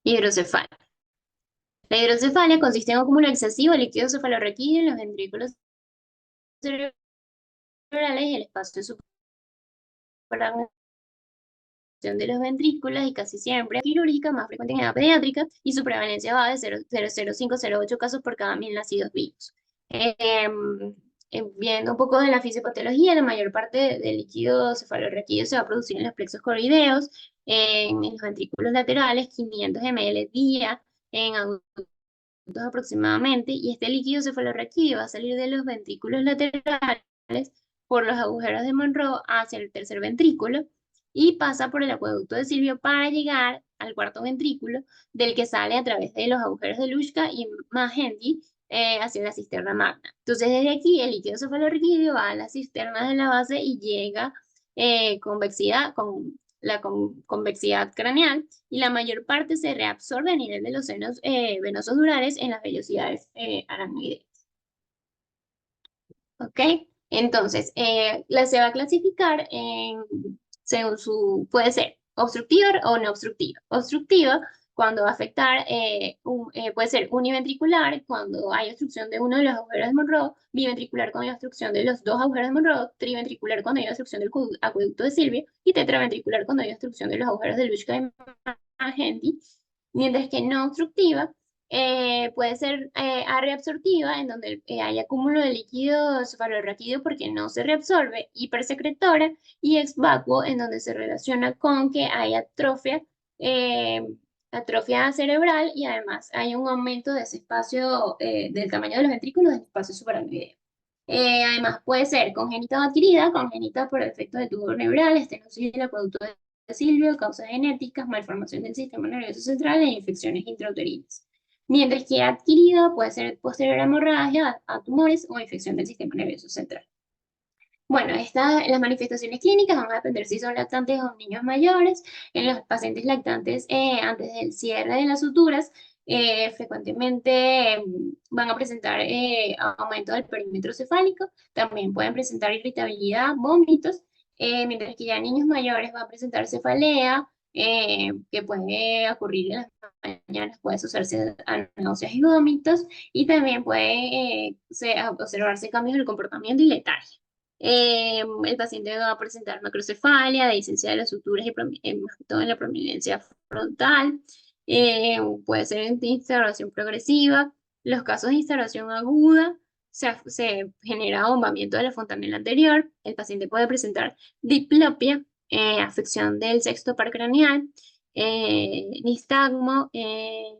Hidrocefalia. La hidrocefalia consiste en un acúmulo excesivo de líquido cefalorraquídeo en los ventrículos cerebrales y el espacio suprarrenal de los ventrículos y casi siempre quirúrgica, más frecuente en edad pediátrica, y su prevalencia va de 0,0508 casos por cada 1000 nacidos vivos. Viendo un poco de la fisiopatología, la mayor parte del líquido cefalorraquídeo se va a producir en los plexos coroideos, en los ventrículos laterales, 500 ml día, en adultos aproximadamente, y este líquido cefalorraquídeo va a salir de los ventrículos laterales por los agujeros de Monroe hacia el tercer ventrículo y pasa por el acueducto de Silvio para llegar al cuarto ventrículo, del que sale a través de los agujeros de Luschka y Magendie hacia la cisterna magna. Entonces, desde aquí, el líquido cefalorraquídeo va a la cisterna de la base y llega con la convexidad craneal y la mayor parte se reabsorbe a nivel de los senos venosos durares en las vellosidades aracnoideas. ¿Ok? Entonces, se va a clasificar según puede ser obstructiva o no obstructiva. Obstructiva, cuando va a afectar, puede ser univentricular, cuando hay obstrucción de uno de los agujeros de Monroe, biventricular cuando hay obstrucción de los dos agujeros de Monroe, triventricular cuando hay obstrucción del acueducto de Silvio, y tetraventricular cuando hay obstrucción de los agujeros de Luschka y Magendie, mientras que no obstructiva puede ser reabsortiva, en donde hay acúmulo de líquido cefalorraquídeo porque no se reabsorbe, hipersecretora, y ex vacuo, en donde se relaciona con que hay eh, atrofia cerebral y además hay un aumento de ese espacio, del tamaño de los ventrículos del espacio subaracnoideo. Además puede ser congénita o adquirida, congénita por efectos de tubo neural, estenosis del acueducto de Silvio, causas genéticas, malformación del sistema nervioso central e infecciones intrauterinas. Mientras que adquirido puede ser posterior a hemorragia, a tumores o infección del sistema nervioso central. Bueno, las manifestaciones clínicas van a depender si son lactantes o niños mayores. En los pacientes lactantes, antes del cierre de las suturas, frecuentemente van a presentar aumento del perímetro cefálico. También pueden presentar irritabilidad, vómitos, mientras que ya en niños mayores va a presentar cefalea, que puede ocurrir en las mañanas, puede asociarse a náuseas y vómitos, y también puede observarse cambios en el comportamiento y letargia. El paciente va a presentar macrocefalia, dehiscencia de las suturas y más que todo en la prominencia frontal. Puede ser de instauración progresiva. Los casos de instauración aguda se genera abombamiento de la fontanela anterior. El paciente puede presentar diplopia, afección del sexto par craneal, nistagmo,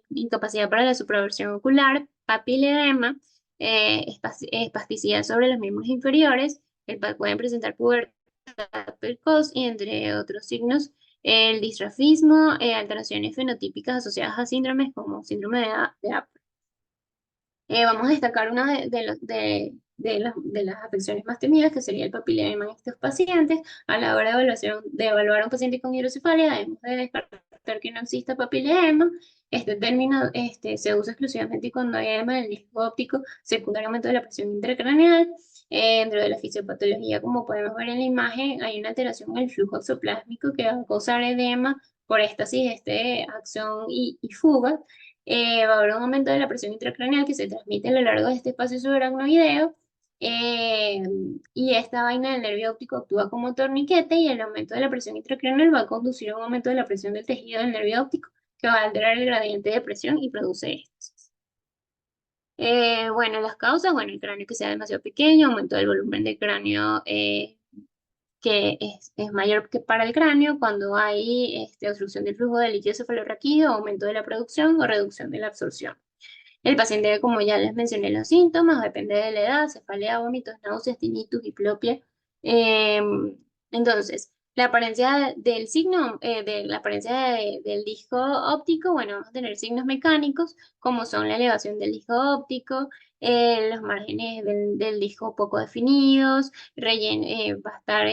incapacidad para la supraversión ocular, papiledema, espasticidad sobre los miembros inferiores. Pueden presentar pubertad precoz y entre otros signos, el distrafismo, alteraciones fenotípicas asociadas a síndromes como síndrome de Apert. Vamos a destacar una de las afecciones más temidas, que sería el papilema en estos pacientes. A la hora de evaluar a un paciente con hidrocefalia, debemos de descartar que no exista papilema. Este término se usa exclusivamente cuando hay edema del disco óptico secundariamente de la presión intracraneal. Dentro de la fisiopatología, como podemos ver en la imagen, hay una alteración en el flujo exoplásmico que va a causar edema por éstasis, acción y fuga. Va a haber un aumento de la presión intracraneal que se transmite a lo largo de este espacio subaracnoideo. eh, y esta vaina del nervio óptico actúa como torniquete y el aumento de la presión intracraneal va a conducir a un aumento de la presión del tejido del nervio óptico que va a alterar el gradiente de presión y produce éxtasis. Bueno, las causas, bueno, el cráneo que sea demasiado pequeño, aumento del volumen del cráneo que es mayor que para el cráneo, cuando hay obstrucción del flujo de líquido cefalorraquídeo, aumento de la producción o reducción de la absorción. El paciente, como ya les mencioné los síntomas, depende de la edad, cefalea, vómitos, náuseas, tinnitus, diplopia. Entonces, la apariencia del signo, de la apariencia del disco óptico, bueno, vamos a tener signos mecánicos, como son la elevación del disco óptico, los márgenes del disco poco definidos, va a estar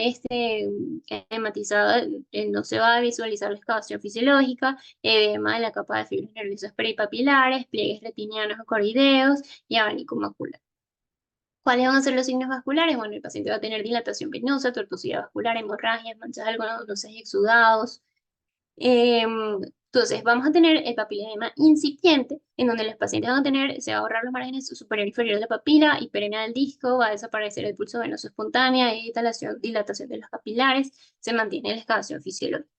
hematizado, no se va a visualizar la excavación fisiológica, edema de la capa de fibras nerviosas peripapilares, pliegues retinianos o coroideos y abanico macular. ¿Cuáles van a ser los signos vasculares? Bueno, el paciente va a tener dilatación venosa, tortuosidad vascular, hemorragias, manchas algodonosas y exudados. Entonces, vamos a tener el papilema incipiente, en donde los pacientes van a tener, se va a borrar los márgenes superior e inferior de la papila, hiperemia del disco, va a desaparecer el pulso venoso espontáneo, hay dilatación de los capilares, se mantiene la excavación fisiológica.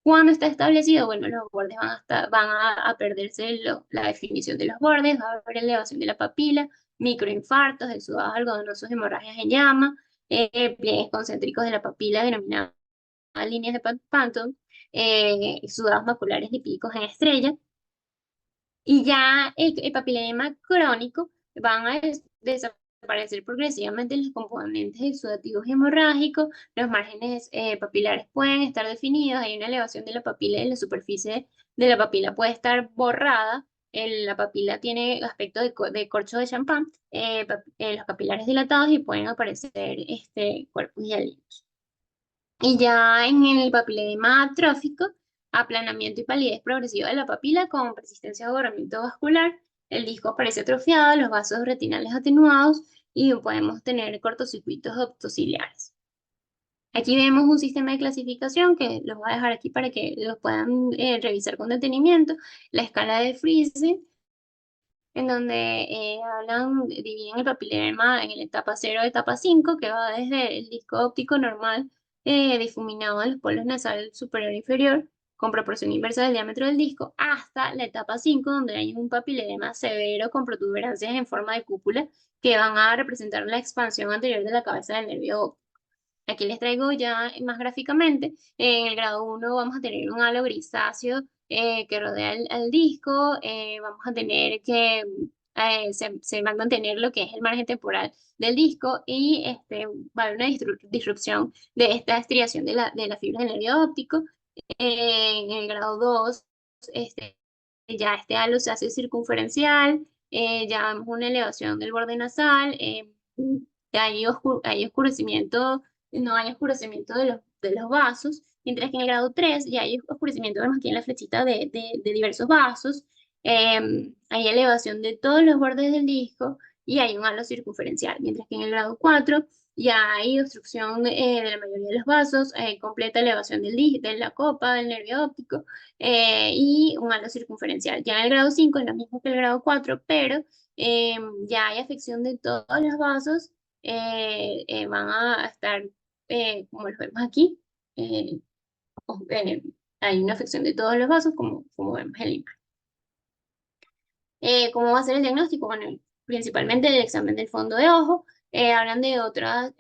Cuando está establecido, bueno, los bordes van a perderse la definición de los bordes, va a haber elevación de la papila, microinfartos, exudados algodonosos, hemorragias en llama, pliegues concéntricos de la papila denominadas líneas de Panton, exudados maculares lipídicos en estrella, y ya el papilema crónico van a desaparecer progresivamente los componentes exudativos y hemorrágicos, los márgenes papilares pueden estar definidos, hay una elevación de la papila y la superficie de la papila puede estar borrada, la papila tiene aspecto de corcho de champán, los capilares dilatados y pueden aparecer cuerpos hialinos. Y ya en el papilema atrófico, aplanamiento y palidez progresiva de la papila con persistencia de aborramiento vascular, el disco aparece atrofiado, los vasos retinales atenuados y podemos tener cortocircuitos optociliares. Aquí vemos un sistema de clasificación que los voy a dejar aquí para que los puedan revisar con detenimiento. La escala de Friese, en donde dividen el papilema en la etapa 0 etapa 5, que va desde el disco óptico normal difuminado en los polos nasal superior e inferior, con proporción inversa del diámetro del disco, hasta la etapa 5, donde hay un papilema severo con protuberancias en forma de cúpula que van a representar la expansión anterior de la cabeza del nervio óptico. Aquí les traigo ya más gráficamente. En el grado 1 vamos a tener un halo grisáceo que rodea al disco. Vamos a tener que se va a mantener lo que es el margen temporal del disco y va a haber una disrupción de esta estriación de la fibra del nervio óptico. En el grado 2, ya este halo se hace circunferencial, ya vemos una elevación del borde nasal, hay oscurecimiento, no hay oscurecimiento de los vasos, mientras que en el grado 3 ya hay oscurecimiento, vemos aquí en la flechita de diversos vasos, hay elevación de todos los bordes del disco y hay un halo circunferencial, mientras que en el grado 4 ya hay obstrucción de la mayoría de los vasos, completa elevación de la copa, del nervio óptico y un halo circunferencial. Ya en el grado 5 es lo mismo que el grado 4, pero ya hay afección de todos los vasos, van a estar, como los vemos aquí, o- eh, hay una afección de todos los vasos, como vemos en la imagen. ¿Cómo va a ser el diagnóstico? Bueno, principalmente el examen del fondo de ojo. Hablan de otros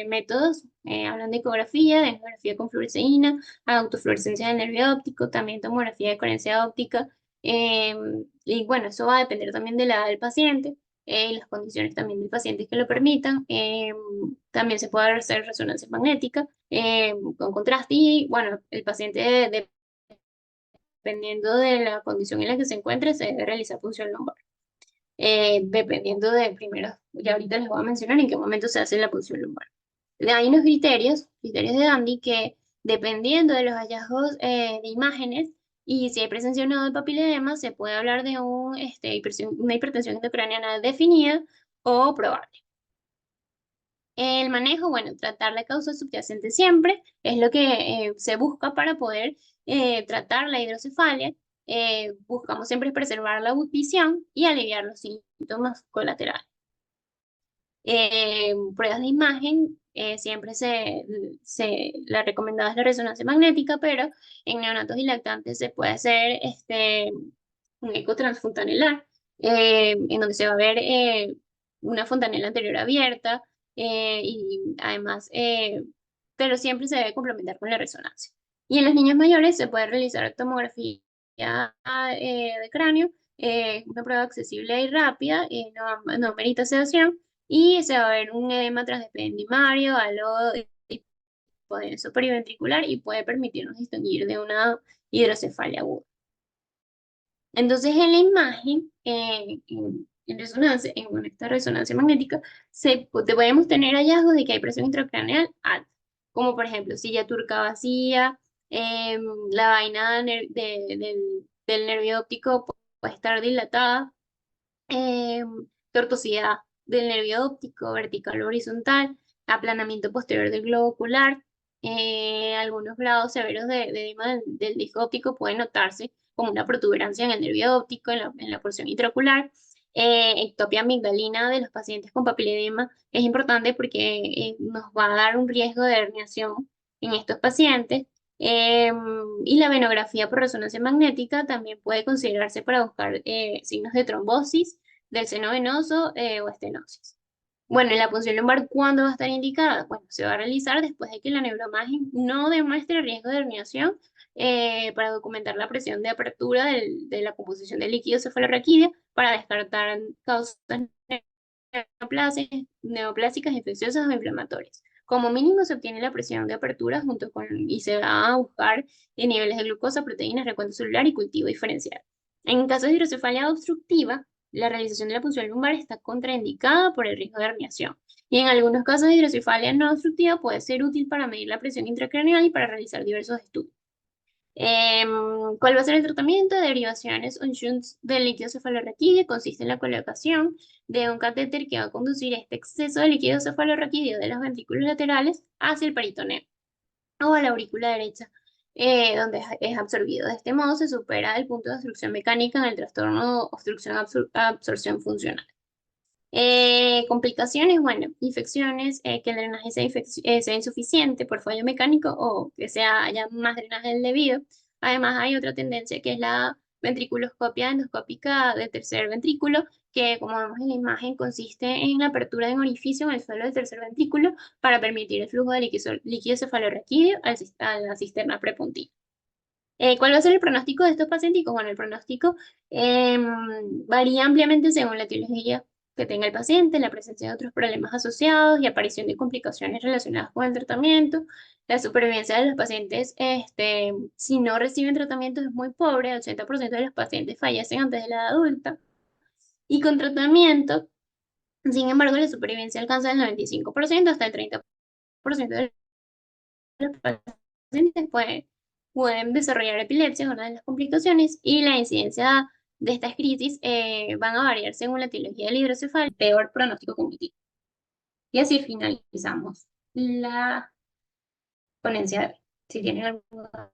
métodos, hablan de ecografía con fluoresceína, autofluorescencia del nervio óptico, también tomografía de coherencia óptica. Y bueno, eso va a depender también de la edad del paciente y las condiciones también del paciente que lo permitan. También se puede hacer resonancia magnética con contraste y bueno, el paciente dependiendo de la condición en la que se encuentre, se debe realizar punción lumbar. Dependiendo de, primero, ya ahorita les voy a mencionar en qué momento se hace la punción lumbar. Hay unos criterios de Dandy, que dependiendo de los hallazgos de imágenes y si hay presencia o no de papiledema, se puede hablar de una hipertensión intracraneana definida o probable. El manejo, bueno, tratar la causa subyacente siempre es lo que se busca para poder tratar la hidrocefalia. Buscamos siempre preservar la visión y aliviar los síntomas colaterales. Pruebas de imagen, siempre la recomendada es la resonancia magnética, pero en neonatos y lactantes se puede hacer un eco transfontanelar, en donde se va a ver una fontanela anterior abierta y además, pero siempre se debe complementar con la resonancia. Y en los niños mayores se puede realizar tomografía de cráneo, una prueba accesible y rápida, no merita sedación, y se va a ver un edema transepidemimario, algo de hipodenso periventricular y puede permitirnos distinguir de una hidrocefalia aguda. Entonces, en la imagen, en resonancia, en esta resonancia magnética, podemos tener hallazgos de que hay presión intracraneal alta, como por ejemplo silla turca vacía, la vaina del nervio óptico puede estar dilatada, tortuosidad del nervio óptico, vertical o horizontal, aplanamiento posterior del globo ocular, Algunos grados severos de edema del disco óptico pueden notarse como una protuberancia en el nervio óptico, en la porción intraocular. Ectopia amigdalina de los pacientes con papiledema es importante porque nos va a dar un riesgo de herniación en estos pacientes. Y la venografía por resonancia magnética también puede considerarse para buscar signos de trombosis del seno venoso o estenosis. Bueno, ¿y la punción lumbar cuándo va a estar indicada? Bueno, se va a realizar después de que la neuroimagen no demuestre riesgo de herniación para documentar la presión de apertura de la composición del líquido cefalorraquídeo para descartar causas neoplásicas, infecciosas o inflamatorias. Como mínimo se obtiene la presión de apertura y se va a buscar niveles de glucosa, proteínas, recuento celular y cultivo diferencial. En caso de hidrocefalia obstructiva, la realización de la punción lumbar está contraindicada por el riesgo de herniación. Y en algunos casos de hidrocefalia no obstructiva puede ser útil para medir la presión intracraneal y para realizar diversos estudios. ¿Cuál va a ser el tratamiento? Derivaciones o shunts del líquido cefalorraquídeo consiste en la colocación de un catéter que va a conducir este exceso de líquido cefalorraquídeo de los ventrículos laterales hacia el peritoneo o a la aurícula derecha, donde es absorbido. De este modo se supera el punto de obstrucción mecánica en el trastorno obstrucción-absorción funcional. Complicaciones, bueno, infecciones, que el drenaje sea insuficiente por fallo mecánico o que haya más drenaje del debido. Además, hay otra tendencia que es la ventriculoscopia endoscópica del tercer ventrículo, que como vemos en la imagen consiste en la apertura de un orificio en el suelo del tercer ventrículo para permitir el flujo de líquido cefalorraquídeo a la cisterna prepuntiva. ¿Cuál va a ser el pronóstico de estos pacientes? Bueno, el pronóstico em, varía ampliamente según la etiología que tenga el paciente, la presencia de otros problemas asociados y aparición de complicaciones relacionadas con el tratamiento. La supervivencia de los pacientes, si no reciben tratamiento, es muy pobre. El 80% de los pacientes fallecen antes de la edad adulta. Y con tratamiento, sin embargo, la supervivencia alcanza el 95% hasta el 30% de los pacientes pueden desarrollar epilepsia, es una de las complicaciones, y la incidencia de estas crisis van a variar según la etiología del hidrocefalia, peor pronóstico cognitivo. Y así finalizamos la ponencia de hoy. Si tienen alguna